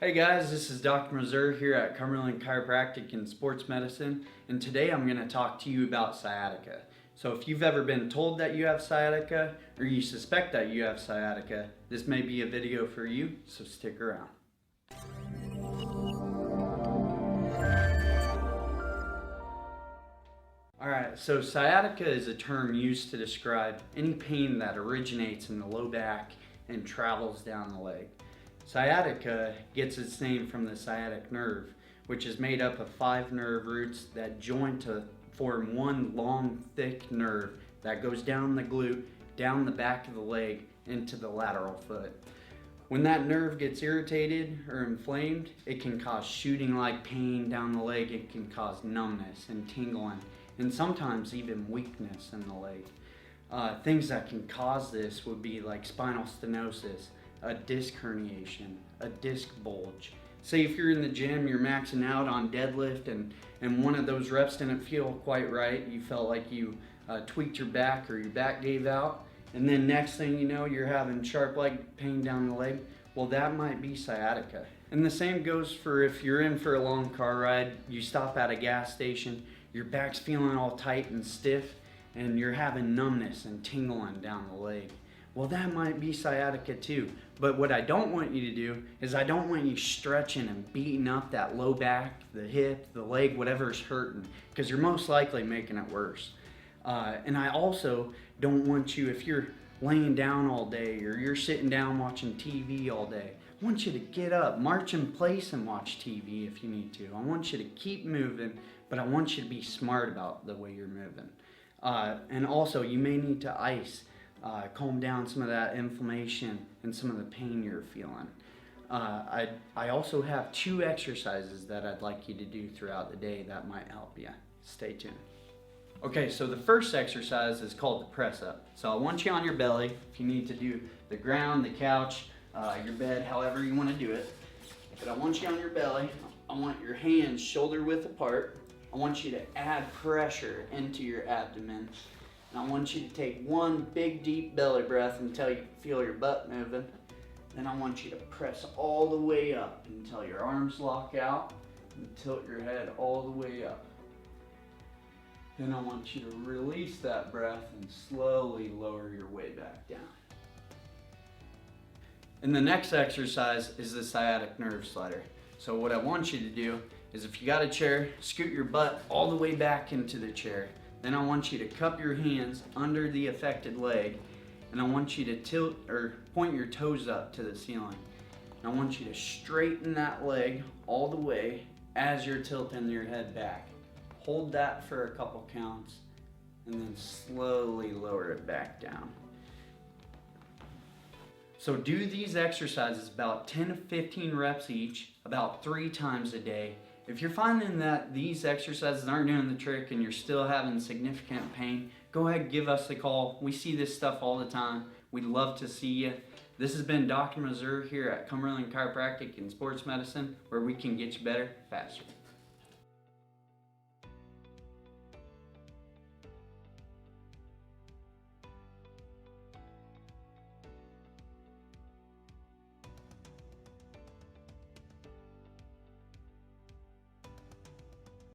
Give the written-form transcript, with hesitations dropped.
Hey guys, this is Dr. Mazur here at Chiropractic and Sports Medicine, and today I'm going to talk to you about sciatica. So if you've ever been told that you have sciatica, or you suspect that you have sciatica, this may be a video for you, so stick around. Alright, so sciatica is a term used to describe any pain that originates in the low back and travels down the leg. Sciatica gets its name from the sciatic nerve, which is made up of 5 nerve roots that join to form one long, thick nerve that goes down the glute, down the back of the leg, into the lateral foot. When that nerve gets irritated or inflamed, it can cause shooting-like pain down the leg. It can cause numbness and tingling, and sometimes even weakness in the leg. Things that can cause this would be like spinal stenosis, a disc herniation, a disc bulge. Say if you're in the gym, you're maxing out on deadlift and one of those reps didn't feel quite right, you felt like you tweaked your back or your back gave out, and then next thing you know, you're having sharp leg pain down the leg, well that might be sciatica. And the same goes for if you're in for a long car ride, you stop at a gas station, your back's feeling all tight and stiff, and you're having numbness and tingling down the leg. Well, that might be sciatica too. But what I don't want you to do is I don't want you stretching and beating up that low back, the hip, the leg, whatever's hurting, because you're most likely making it worse. And I also don't want you, if you're laying down all day or you're sitting down watching TV all day, I want you to get up, march in place and watch TV if you need to. I want you to keep moving, but I want you to be smart about the way you're moving. And also, you may need to ice. Calm down some of that inflammation and some of the pain you're feeling. I also have 2 exercises that I'd like you to do throughout the day that might help you. Stay tuned. Okay, so the first exercise is called the press up. So I want you on your belly. If you need to do the ground, the couch, your bed, however you want to do it. But I want you on your belly. I want your hands shoulder width apart. I want you to add pressure into your abdomen. And I want you to take one big deep belly breath until you feel your butt moving. Then I want you to press all the way up until your arms lock out and tilt your head all the way up. Then I want you to release that breath and slowly lower your way back down. And the next exercise is the sciatic nerve slider. So what I want you to do is, if you got a chair, scoot your butt all the way back into the chair. Then I want you to cup your hands under the affected leg, and I want you to tilt or point your toes up to the ceiling. And I want you to straighten that leg all the way as you're tilting your head back. Hold that for a couple counts, and then slowly lower it back down. So do these exercises about 10 to 15 reps each, about 3 times a day. If you're finding that these exercises aren't doing the trick and you're still having significant pain, go ahead and give us a call. We see this stuff all the time. We'd love to see you. This has been Dr. Mazur here at Chiropractic and Sports Medicine, where we can get you better faster.